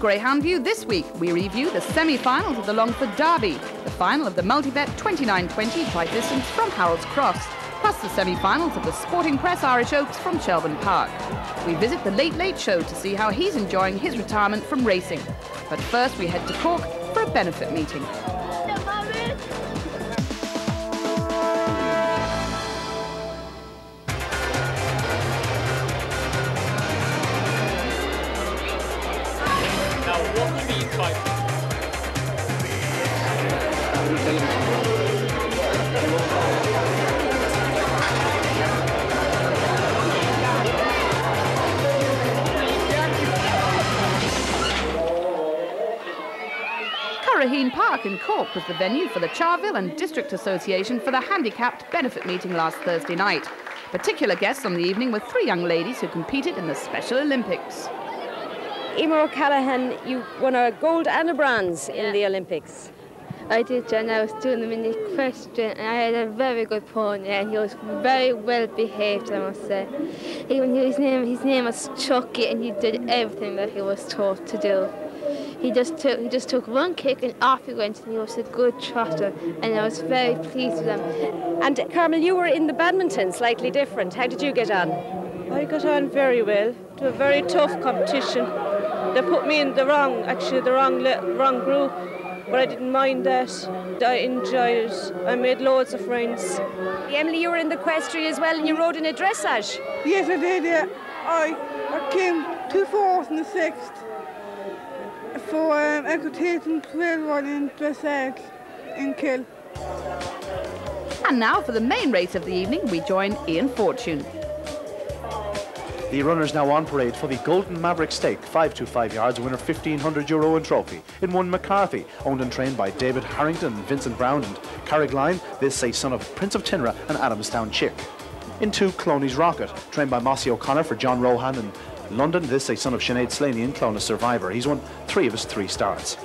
Greyhound View this week, we review the semi-finals of the Longford Derby, the final of the Multibet 2920 tri-distance from Harold's Cross, plus the semi-finals of the Sporting Press Irish Oaks from Shelbourne Park. We visit the Late Late Show to see how he's enjoying his retirement from racing. But first we head to Cork for a benefit meeting. Curraheen Park in Cork was the venue for the Charville and District Association for the Handicapped benefit meeting last Thursday night. Particular guests on the evening were three young ladies who competed in the Special Olympics. Emer O'Callaghan, you won a gold and a bronze in the Olympics. I did, John. I was doing them in the equestrian, and I had a very good pony, and he was very well behaved, I must say. Even his name was Chucky, and he did everything that he was taught to do. He just took one kick and off he went, and he was a good trotter, and I was very pleased with him. And Carmel, you were in the badminton, slightly different. How did you get on? I got on very well. It was a very tough competition. They put me in the wrong group, but I didn't mind that. I enjoyed it. I made loads of friends. Emily, you were in the equestrian as well, and you rode in a dressage. Yes, I did, yeah. I came 2 4th and the 6th. For equitation 12 in dressage in Kill. And now for the main race of the evening, we join Ian Fortune. The runners now on parade for the Golden Maverick Stake, 525 yards, winner €1,500 in trophy. In one, McCarthy, owned and trained by David Harrington, Vincent Brown and Carrickline, this a son of Prince of Tinra and Adamstown Chick. In two, Cloney's Rocket, trained by Mossy O'Connor for John Rohan in London, this a son of Sinead Slaney and Clonus Survivor. He's won 3 of his 3 starts.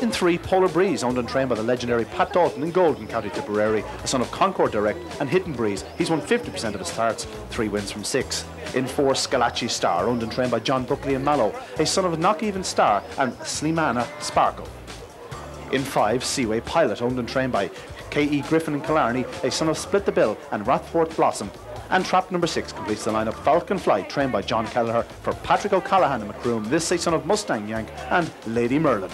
In 3, Polar Breeze, owned and trained by the legendary Pat Dalton in Golden, County Tipperary, a son of Concord Direct and Hidden Breeze. He's won 50% of his starts, 3 wins from 6. In 4, Scalacci Star, owned and trained by John Buckley in Mallow, a son of Knock Even Star and Slimana Sparkle. In 5, Seaway Pilot, owned and trained by K.E. Griffin in Killarney, a son of Split the Bill and Rathfort Blossom. And trap number 6 completes the lineup, Falcon Flight, trained by John Kelleher for Patrick O'Callaghan in Macroom, this a son of Mustang Yank and Lady Merlin.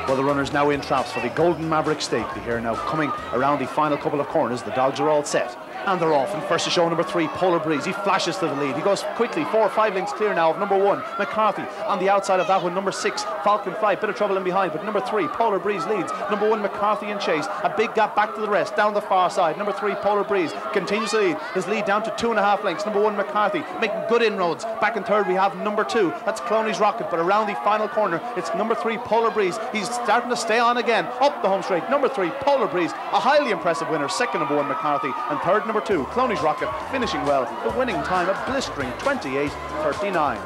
Well, the runners now in traps for the Golden Maverick Stake. They here now coming around the final couple of corners. The dogs are all set. And they're off. And first to show number 3, Polar Breeze. He flashes to the lead. He goes quickly, 4 or 5 lengths clear now of number 1, McCarthy. On the outside of that one, number 6, Falcon Flight. Bit of trouble in behind, but number 3, Polar Breeze leads. Number 1, McCarthy in chase. A big gap back to the rest, down the far side. Number 3, Polar Breeze continues to lead. His lead down to 2.5 lengths. Number 1, McCarthy making good inroads. Back in third, we have number 2. That's Cloney's Rocket. But around the final corner, it's number 3, Polar Breeze. He's starting to stay on again. Up the home straight. Number 3, Polar Breeze. A highly impressive winner. Second, number 1, McCarthy. And third, number 2, Cloney's Rocket. Finishing well, the winning time a blistering 28.39.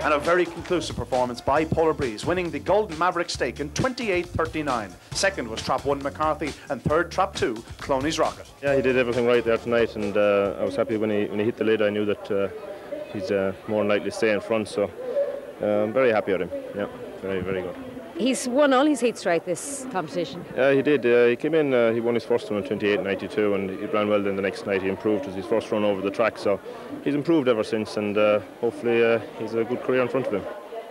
And a very conclusive performance by Polar Breeze, winning the Golden Maverick Stake in 28.39. Second was Trap 1 McCarthy, and third Trap 2 Cloney's Rocket. Yeah, he did everything right there tonight, and I was happy when he hit the lid. I knew that he's more than likely to stay in front, so I'm very happy with him. Yeah, very, very good. He's won all his heats right this competition. Yeah, he did. He came in, he won his first one in 28.92, and he ran well then the next night. He improved as his first run over the track, so he's improved ever since, and hopefully he's a good career in front of him.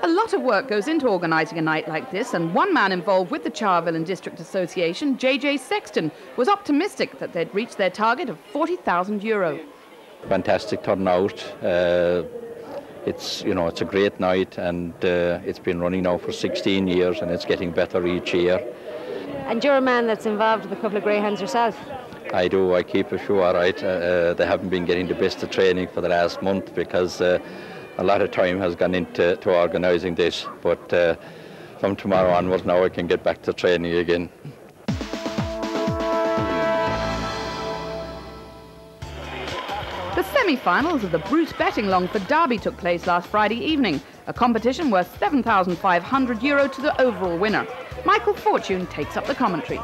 A lot of work goes into organising a night like this, and one man involved with the Charville and District Association, JJ Sexton, was optimistic that they'd reach their target of €40,000. Fantastic turnout. It's a great night, and it's been running now for 16 years, and it's getting better each year. And you're a man that's involved with a couple of greyhounds yourself. I do. I keep a few all right. They haven't been getting the best of training for the last month because a lot of time has gone into organising this. But from tomorrow onwards now I can get back to training again. The semi-finals of the Bruce Betting Longford Derby took place last Friday evening, a competition worth €7,500 to the overall winner. Michael Fortune takes up the commentary.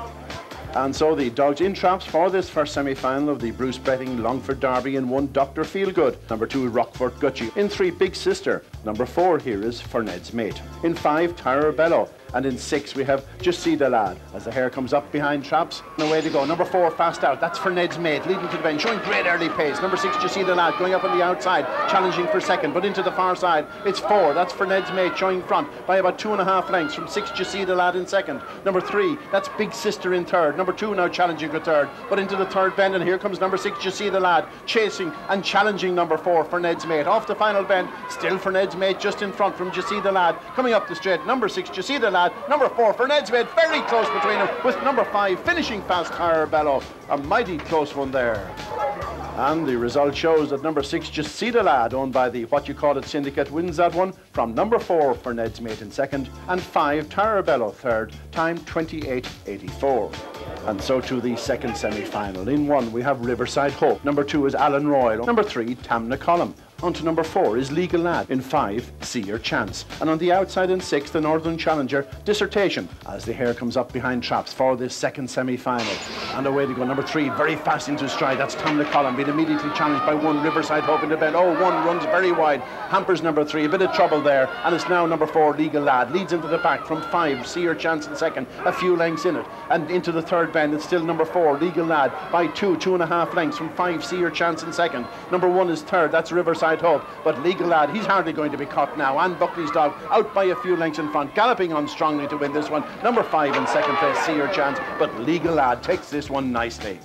And so the dogs in traps for this first semi-final of the Bruce Betting Longford Derby. In 1, Dr. Feelgood. Number 2, Rockford Gucci. In 3, Big Sister. Number 4 here is Ferned's Mate. In 5, Tara Bello. And in 6, we have Jussi the Lad. As the hare comes up behind traps, and away to go. Number 4, Fast Out. That's Ferned's Mate, leading to the bend, showing great early pace. Number 6, Jussi the Lad, going up on the outside, challenging for second, but into the far side. It's 4, that's Ferned's Mate, showing front by about 2.5 lengths from 6, Jussi the Lad in second. Number 3, that's Big Sister in third. Number 2 now challenging for third, but into the third bend, and here comes number 6, Jussi the Lad, chasing and challenging number 4, Ferned's Mate. Off the final bend, still Ferned's Mate just in front from Jussi the Lad. Coming up the straight, number 6, Jussi the Lad. Number 4, Ferned's Mate, very close between them, with number 5 finishing fast, Tara Bello. A mighty close one there. And the result shows that number 6, Jussi the Lad, owned by the What You Call It Syndicate, wins that one from number 4, Ferned's Mate in second, and 5, Tara Bello third, time 28.84. And so to the second semi-final. In 1, we have Riverside Hope. Number 2 is Alan Royal. Number 3, Tamna Collum. On to number 4 is Legal Lad. In 5, See Your Chance. And on the outside in 6, the Northern Challenger, Dissertation, as the hare comes up behind traps for this second semi-final. And away to go. Number 3, very fast into stride. That's Tamna Collum, being immediately challenged by 1, Riverside Hope in the bend. 1 runs very wide. Hampers number 3, a bit of trouble there. And it's now number 4, Legal Lad. Leads into the pack from 5, See Your Chance in second. A few lengths in it. And into the third bend, it's still number 4, Legal Lad, by 2.5 lengths from 5, See Your Chance in second. Number 1 is third, that's Riverside Hope, but Legal Lad, he's hardly going to be caught now. And Buckley's Dog out by a few lengths in front, galloping on strongly to win this one. Number 5 in second place, See Your Chance, but Legal Lad takes this one nicely.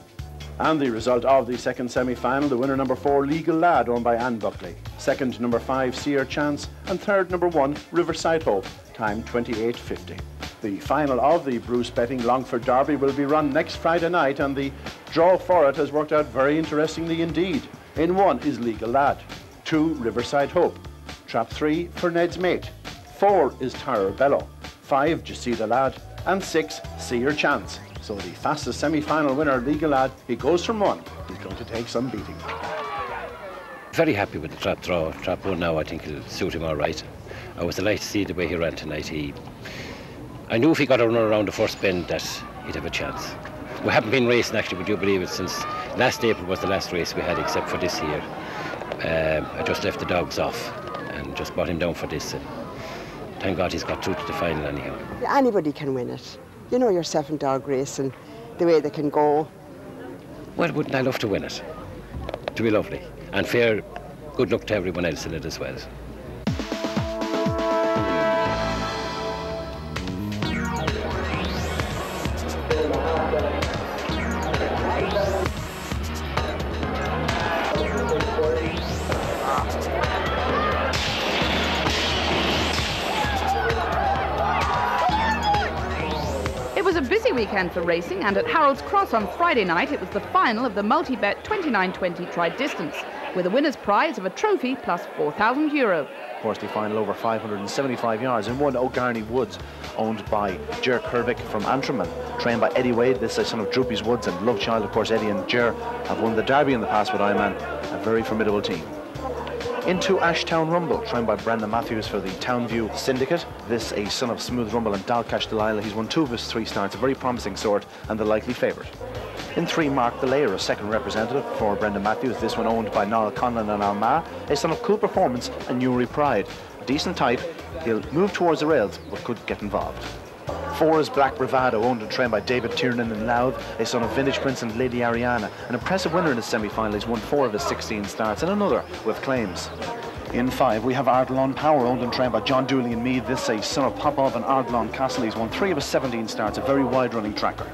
And the result of the second semi-final, the winner number 4, Legal Lad, owned by Anne Buckley. Second, number 5, See Your Chance, and third, number 1, Riverside Hope, time 28.50. The final of the Bruce Betting Longford Derby will be run next Friday night, and the draw for it has worked out very interestingly indeed. In 1 is Legal Lad, 2, Riverside Hope, trap 3, Ferned's Mate, 4 is Tara Bello, 5, Jussi the Lad, and 6, See Your Chance. So the fastest semi-final winner, Legal Lad, he goes from 1. He's going to take some beating. Very happy with the trap draw. Trap 1 now, I think it'll suit him all right. I was delighted to see the way he ran tonight. I knew if he got a run around the first bend that he'd have a chance. We haven't been racing, actually, would you believe it, since last April was the last race we had, except for this year. I just left the dogs off and just brought him down for this. And thank God he's got through to the final anyhow. Anybody can win it. You know yourself in dog racing, the way they can go. Well, wouldn't I love to win it? To be lovely. And fair good luck to everyone else in it as well. Weekend for racing, and at Harold's Cross on Friday night it was the final of the multi-bet 2920 tri-distance with a winner's prize of a trophy plus €4,000. Of course, the final over 575 yards in 1, O'Garney Woods, owned by Ger Kervick from Antrim and trained by Eddie Wade. This is son of Droopy's Woods and Love Child. Of course, Eddie and Ger have won the Derby in the past with Iman, a very formidable team. Into Ashtown Rumble, trained by Brendan Matthews for the Townview Syndicate. This a son of Smooth Rumble and Dalcash Delilah. He's won 2 of his 3 starts, a very promising sort and the likely favourite. In 3, Mark the Layer, a second representative for Brendan Matthews. This one owned by Niall Conlon and Alma, a son of Cool Performance and Newry Pride. A decent type, he'll move towards the rails but could get involved. 4 is Black Bravado, owned and trained by David Tiernan in Louth, a son of Vintage Prince and Lady Ariana. An impressive winner in the semi-final. He's won 4 of his 16 starts and another with claims. In 5, we have Ardalon Power, owned and trained by John Dooley and Mead. This is a son of Popov and Ardalon Castle. He's won 3 of his 17 starts, a very wide-running tracker.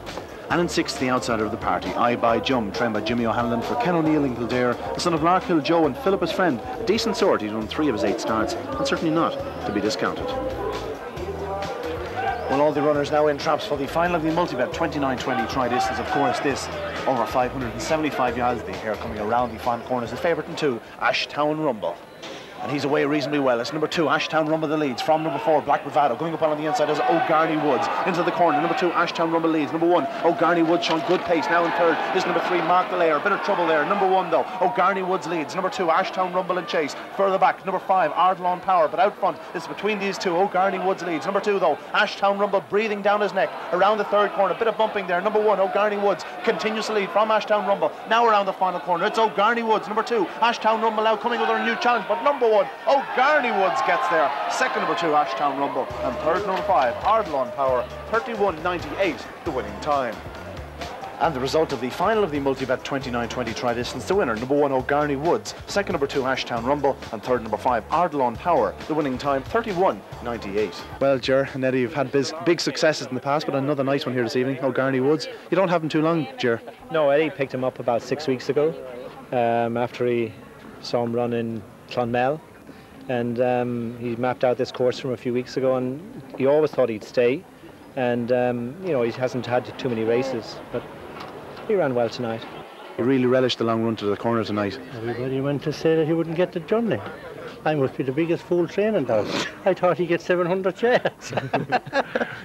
And in 6, the outsider of the party, I Buy Jum, trained by Jimmy O'Hanlon for Ken O'Neill in Kildare, the son of Larkhill Joe and Philip his friend. A decent sort, he's won 3 of his 8 starts, and certainly not to be discounted. Well, all the runners now in traps for the final of the multi-bet 2920 tri-distance. Of course, this over 575 yards. The hare coming around the final corner is the favourite in 2, Ashtown Rumble. And he's away reasonably well. It's number 2, Ashtown Rumble the leads. From number 4, Black Bravado. Going up on the inside is O'Garney Woods. Into the corner. Number 2, Ashtown Rumble leads. Number 1, O'Garney Woods showing good pace. Now in 3rd is number 3, Mark the Layer. A bit of trouble there. Number 1 though, O'Garney Woods leads. Number 2, Ashtown Rumble and chase. Further back, number 5, Ardalon Power. But out front, it's between these 2. O'Garney Woods leads. Number 2 though, Ashtown Rumble breathing down his neck. Around the 3rd corner. A bit of bumping there. Number 1, O'Garney Woods continues to lead from Ashtown Rumble. Now around the final corner. It's O'Garney Woods. Number 2, Ashtown Rumble now coming with a new challenge. But number 1, 1, O'Garney Woods gets there. Second, number 2, Ashtown Rumble. And third, number 5, Ardlawn Power, 31.98, the winning time. And the result of the final of the Multibet 29-20 tri-distance, the winner, number 1, O'Garney Woods, second, number 2, Ashtown Rumble, and third, number 5, Ardlawn Power, the winning time, 31.98. Well, Ger and Eddie, you've had big successes in the past, but another nice one here this evening, O'Garney Woods. You don't have him too long, Ger. No, Eddie picked him up about 6 weeks ago, after he saw him run in Clonmel, and he mapped out this course from a few weeks ago, and he always thought he'd stay, and you know, he hasn't had too many races, but he ran well tonight. He really relished the long run to the corner tonight. Everybody went to say that he wouldn't get the journey. I must be the biggest fool training dog. I thought he'd get 700 yards.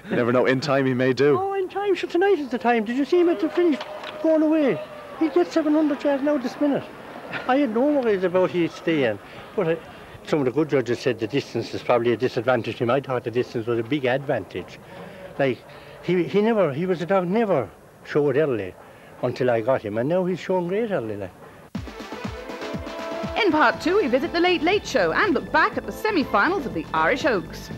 You never know, in time he may do. Oh, in time, sure, tonight is the time. Did you see him at the finish going away? He'd get 700 yards now this minute. I had no worries about he'd stay in. But some of the good judges said the distance is probably a disadvantage to him. I thought the distance was a big advantage. Like, he was a dog never showed early until I got him, and now he's shown great early. Like. In part 2, we visit the Late Late Show and look back at the semi-finals of the Irish Oaks.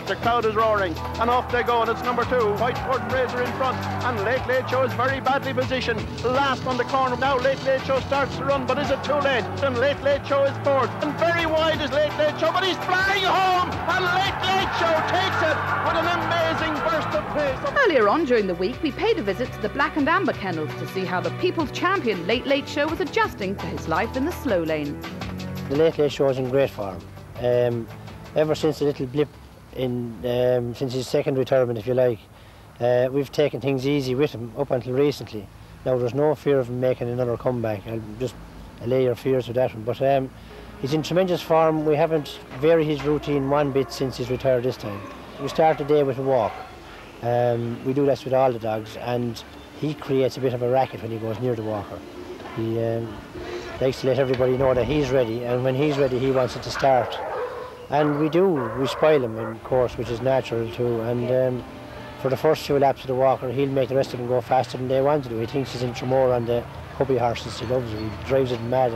The crowd is roaring, and off they go, and it's number 2, Whiteford Fraser in front, and Late Late Show is very badly positioned, last on the corner. Now Late Late Show starts to run, but is it too late? And Late Late Show is fourth, and very wide is Late Late Show, but he's flying home, and Late Late Show takes it with an amazing burst of pace. Earlier on during the week, we paid a visit to the Black and Amber Kennels to see how the People's Champion Late Late Show was adjusting to his life in the slow lane. The Late Late Show is in great form. Ever since the little blip since his second retirement, if you like, we've taken things easy with him up until recently. Now there's no fear of him making another comeback. I'll just allay your fears with that one. But he's in tremendous form. We haven't varied his routine one bit since he's retired this time. We start the day with a walk. We do this with all the dogs, and he creates a bit of a racket when he goes near the walker. He likes to let everybody know that he's ready, and when he's ready, he wants it to start. And we spoil him, of course, which is natural too. And for the first few laps of the walker, he'll make the rest of them go faster than they want to do. He thinks he's in Tremor on the hubby horses. He loves it. He drives it mad.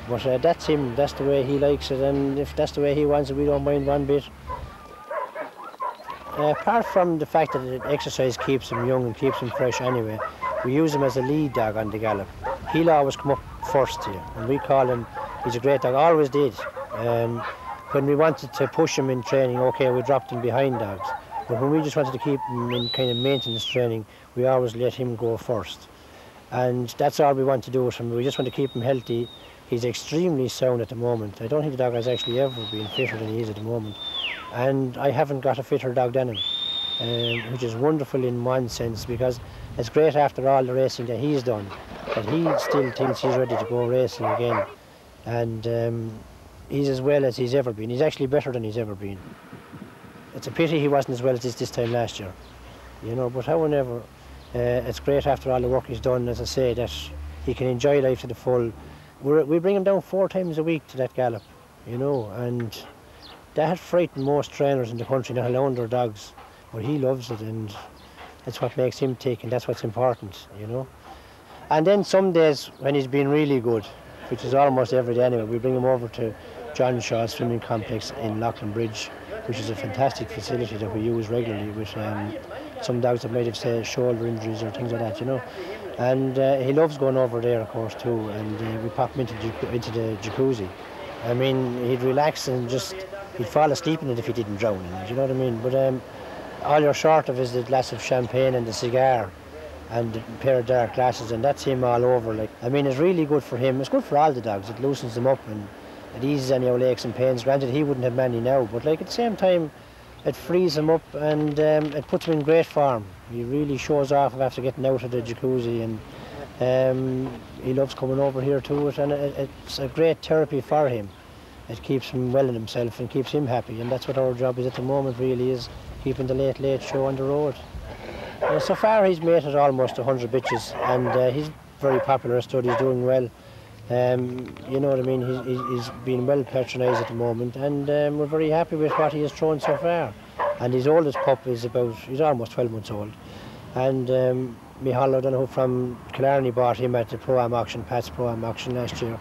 But that's him. That's the way he likes it. And if that's the way he wants it, we don't mind one bit. Apart from the fact that exercise keeps him young and keeps him fresh anyway, we use him as a lead dog on the gallop. He'll always come up first to you. And we call him, he's a great dog. Always did. When we wanted to push him in training, okay, we dropped him behind dogs. But when we just wanted to keep him in kind of maintenance training, we always let him go first. And that's all we want to do with him. We just want to keep him healthy. He's extremely sound at the moment. I don't think the dog has actually ever been fitter than he is at the moment. And I haven't got a fitter dog than him, which is wonderful in one sense, because it's great after all the racing that he's done, that he still thinks he's ready to go racing again. And he's as well as he's ever been. He's actually better than he's ever been. It's a pity he wasn't as well as this time last year, you know. But however, it's great after all the work he's done, as I say, that he can enjoy life to the full. We bring him down 4 times a week to that gallop, you know, and that had frightened most trainers in the country, not allowing their dogs. But he loves it, and that's what makes him tick, and that's what's important, you know. And then some days when he's been really good, which is almost every day anyway, we bring him over to John Shaw's swimming complex in Loughlin Bridge, which is a fantastic facility that we use regularly with some dogs that might have, say, shoulder injuries or things like that, you know. And he loves going over there, of course, too, and we pop him into the jacuzzi. I mean, he'd relax and just, he'd fall asleep in it if he didn't drown in it, you know what I mean? But all you're short of is the glass of champagne and the cigar and a pair of dark glasses, and that's him all over. Like, I mean, it's really good for him. It's good for all the dogs. It loosens them up and it eases any old aches and pains. Granted, he wouldn't have many now, but like at the same time, it frees him up and it puts him in great form. He really shows off after getting out of the jacuzzi, and he loves coming over here to it, and it's a great therapy for him. It keeps him well in himself and keeps him happy, and that's what our job is at the moment, really, is keeping the Late Late Show on the road. So far he's mated almost 100 bitches, and he's very popular, so he's doing well. You know what I mean? He's been well patronised at the moment, and we're very happy with what he has thrown so far. And his oldest pup is he's almost 12 months old. And Micheál O'Donoghue from Killarney bought him at the Pro-Am auction, Pat's Pro-Am auction last year.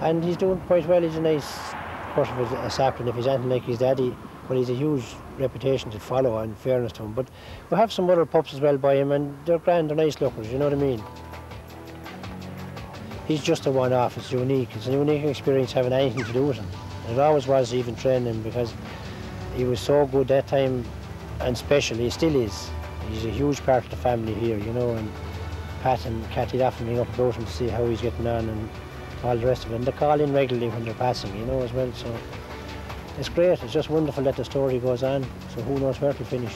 And he's doing quite well. He's a nice, of course, a sapling if he's anything like his daddy. But he's a huge reputation to follow, in fairness to him. But we have some other pups as well by him, and they're grand, they're nice lookers, you know what I mean? He's just a one-off, it's unique. It's a unique experience having anything to do with him. And it always was even training him, because he was so good that time and special. He still is. He's a huge part of the family here, you know, and Pat and Cathy'd often ring up about him to see how he's getting on and all the rest of it. And they call in regularly when they're passing, you know, as well. So it's great. It's just wonderful that the story goes on. So who knows where it'll finish.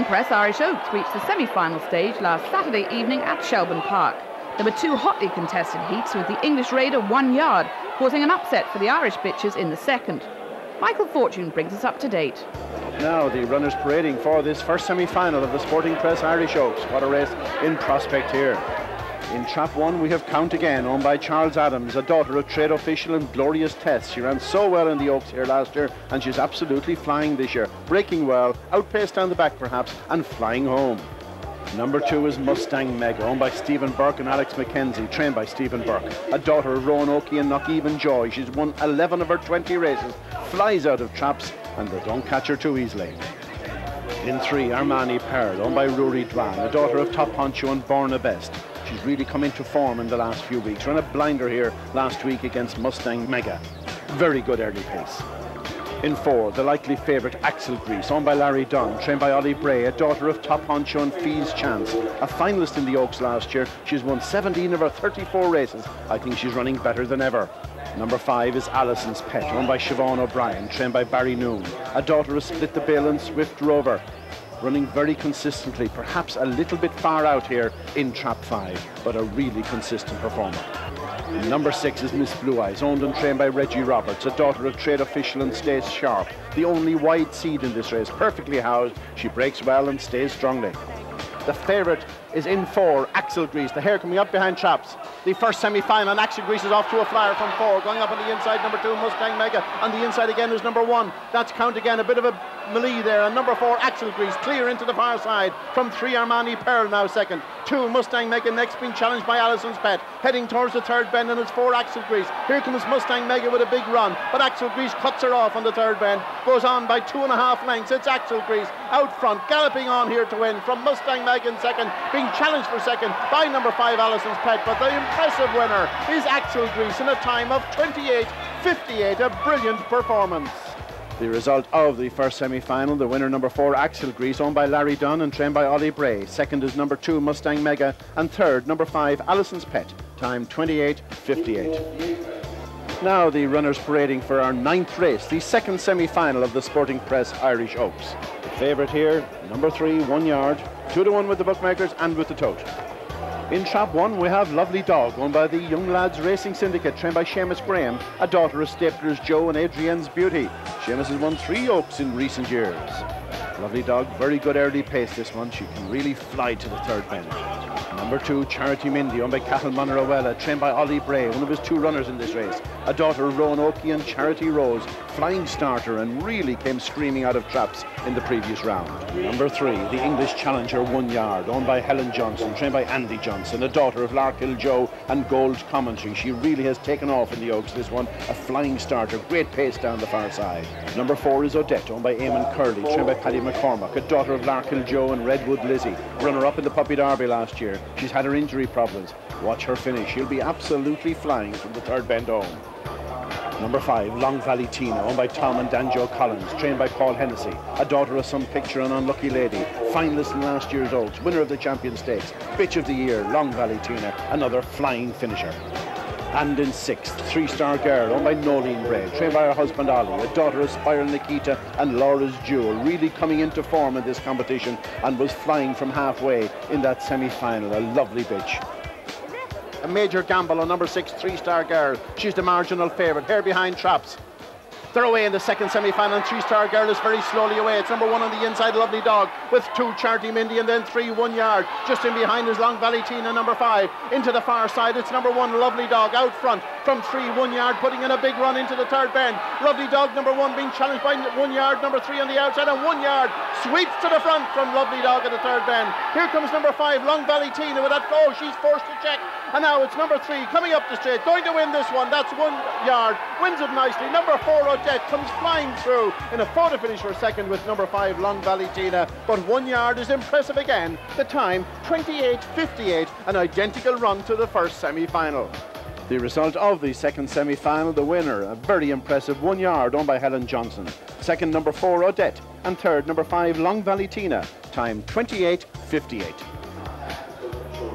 Press Irish Oaks reached the semi-final stage last Saturday evening at Shelbourne Park. There were two hotly contested heats with the English Raider 1 yard, causing an upset for the Irish bitches in the second. Michael Fortune brings us up to date. Now the runners parading for this first semi-final of the Sporting Press Irish Oaks. What a race in prospect here. In Trap 1 we have Count Again, owned by Charles Adams, a daughter of trade official and Glorious Tess. She ran so well in the Oaks here last year, and she's absolutely flying this year. Breaking well, outpaced down the back perhaps, and flying home. Number 2 is Mustang Mega, owned by Stephen Burke and Alex McKenzie, trained by Stephen Burke. A daughter of Rowan Oakey and Knockhaven Joy. She's won 11 of her 20 races, flies out of traps, and they don't catch her too easily. In 3, Armani Pearl, owned by Rory Dwan, a daughter of Top Honcho and Borna Best. She's really come into form in the last few weeks. Ran a blinder here last week against Mustang Mega. Very good early pace. In 4, the likely favourite Axel Grease, owned by Larry Dunn, trained by Ollie Bray, a daughter of Top Honcho and Fee's Chance. A finalist in the Oaks last year, she's won 17 of her 34 races. I think she's running better than ever. Number 5 is Alison's Pet, owned by Siobhan O'Brien, trained by Barry Noon, a daughter of Split the Bill and Swift Rover. Running very consistently, perhaps a little bit far out here in Trap 5, but a really consistent performer. Number 6 is Miss Blue Eyes, owned and trained by Reggie Roberts, a daughter of trade official and Stace Sharp. The only wide seed in this race, perfectly housed. She breaks well and stays strongly. The favourite is in 4, Axel Grease. The hare coming up behind Traps. The first semi-final, and Axel Grease is off to a flyer from 4. Going up on the inside, number 2, Mustang Mega. On the inside again is number 1. That's Count Again, a bit of a melee there. And number 4, Axel Grease, clear into the far side. From 3, Armani Pearl now second. 2, Mustang Mega, next being challenged by Alison's Pet. Heading towards the third bend, and it's 4, Axel Grease. Here comes Mustang Mega with a big run, but Axel Grease cuts her off on the third bend. Goes on by 2.5 lengths. It's Axel Grease out front, galloping on here to win from Mustang Mega in second, being challenged for second by number 5, Alison's Pet. But the impressive winner is Axel Grease in a time of 28.58, a brilliant performance. The result of the first semi-final, the winner number 4, Axel Grease, owned by Larry Dunn and trained by Ollie Bray. Second is number 2, Mustang Mega, and third, number 5, Alison's Pet, time 28.58. Now the runners parading for our 9th race, the second semi-final of the Sporting Press Irish Oaks. The favourite here, number 3, 1 yard, 2-1 with the bookmakers and with the tote. In Trap 1 we have Lovely Dog, owned by the Young Lads Racing Syndicate, trained by Seamus Graham, a daughter of Stapler's Joe and Adrienne's Beauty. Seamus has won 3 Oaks in recent years. Lovely Dog, very good early pace this one. She can really fly to the third bend. Number 2, Charity Mindy, owned by Cathal Monarowella, trained by Ollie Bray, one of his 2 runners in this race. A daughter of Rowan Oakey and Charity Rose, flying starter and really came screaming out of traps in the previous round. Number 3, the English Challenger 1 yard, owned by Helen Johnson, trained by Andy Johnson, a daughter of Larkhill Joe and Gold Commentary. She really has taken off in the Oaks, this one, a flying starter, great pace down the far side. Number 4 is Odette, owned by Eamon Curley, trained by Paddy McCormack, a daughter of Larkhill Joe and Redwood Lizzie, runner-up in the Puppy Derby last year. She's had her injury problems. Watch her finish. She'll be absolutely flying from the third bend home. Number 5, Long Valley Tina, owned by Tom and Danjo Collins, trained by Paul Hennessy, a daughter of Some Picture and Unlucky Lady, finalist in last year's Oaks, winner of the Champion Stakes, Bitch of the Year, Long Valley Tina, another flying finisher. And in 6th, 3-star girl, owned by Nolene Bray, trained by her husband Ollie, a daughter of Spiral Nikita and Laura's Jewel, really coming into form in this competition and was flying from halfway in that semi-final. A lovely bitch. A major gamble on number 6, 3-star girl. She's the marginal favourite, here behind Traps. They're away in the second semi-final, and 3-star girl is very slowly away. It's number 1 on the inside, Lovely Dog, with 2, Charity Mindy, and then 3, 1 yard. Just in behind is Long Valley Tina, number 5. Into the far side, it's number 1, Lovely Dog, out front from 3, 1 yard, putting in a big run into the third bend. Lovely Dog, number 1, being challenged by 1 yard, number 3 on the outside, and 1 yard sweeps to the front from Lovely Dog at the third bend. Here comes number 5, Long Valley Tina, with that flow. She's forced to check, and now it's number 3 coming up the straight, going to win this one. That's 1 yard, wins it nicely. Number 4, Odette, comes flying through in a photo finish for second with number 5, Long Valley Tina, but 1 yard is impressive again. The time 28:58, an identical run to the first semi-final. The result of the second semi-final, the winner, a very impressive 1 yard owned by Helen Johnson. Second, number 4, Odette, and third, number 5, Long Valley Tina. Time 28:58.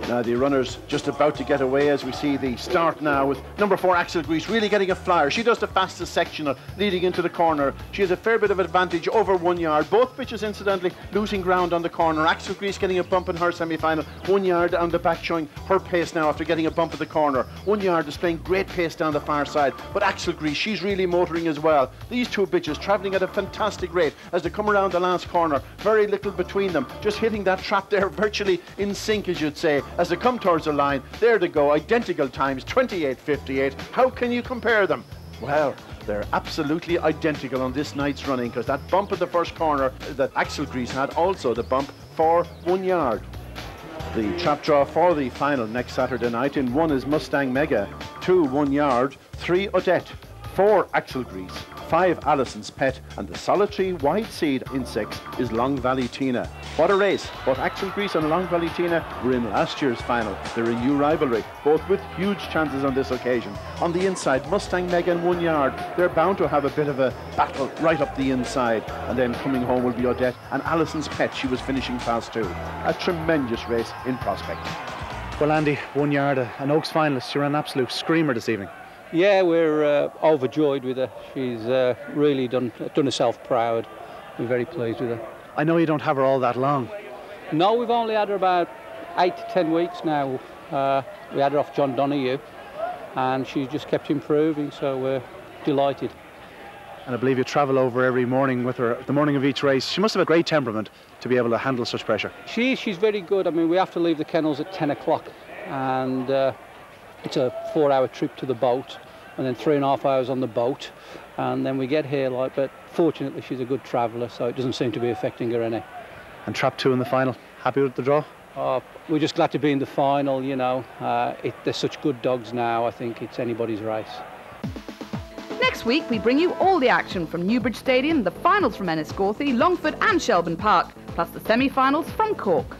Now the runners just about to get away as we see the start now with number 4, Axel Grease, really getting a flyer. She does the fastest sectional leading into the corner. She has a fair bit of advantage over 1 yard. Both bitches incidentally losing ground on the corner. Axel Grease getting a bump in her semi-final. 1 yard on the back showing her pace now after getting a bump at the corner. 1 yard displaying great pace down the far side. But Axel Grease, she's really motoring as well. These two bitches travelling at a fantastic rate as they come around the last corner. Very little between them. Just hitting that trap there virtually in sync, as you'd say. As they come towards the line, there they go, identical times, 28:58. How can you compare them? Well, they're absolutely identical on this night's running, because that bump at the first corner that Axel Grease had, also the bump for 1 yard. The trap draw for the final next Saturday night in 1 is Mustang Mega, 2 1 yard, 3 Odette, 4 Axel Grease, 5 Alison's Pet, and the solitary wide seed in 6 is Long Valley Tina. What a race. Both Axel Grease and Long Valley Tina were in last year's final. They're a new rivalry, both with huge chances on this occasion. On the inside, Mustang Mega in 1 yard. They're bound to have a bit of a battle right up the inside. And then coming home will be Odette and Alison's Pet. She was finishing fast too. A tremendous race in prospect. Well, Andy, 1 yard, an Oaks finalist. You're an absolute screamer this evening. Yeah, we're overjoyed with her. She's really done herself proud. We're very pleased with her. I know you don't have her all that long. No, we've only had her about 8 to 10 weeks now. We had her off John Donahue, and she's just kept improving, so we're delighted. And I believe you travel over every morning with her, the morning of each race. She must have a great temperament to be able to handle such pressure. She's very good. I mean, we have to leave the kennels at 10 o'clock, and it's a 4-hour trip to the boat, and then 3.5 hours on the boat, and then we get here. But fortunately, she's a good traveller, so it doesn't seem to be affecting her any. And trap 2 in the final. Happy with the draw? We're just glad to be in the final. You know, they're such good dogs now. I think it's anybody's race. Next week, we bring you all the action from Newbridge Stadium, the finals from Enniscorthy, Longford and Shelbourne Park, plus the semi-finals from Cork.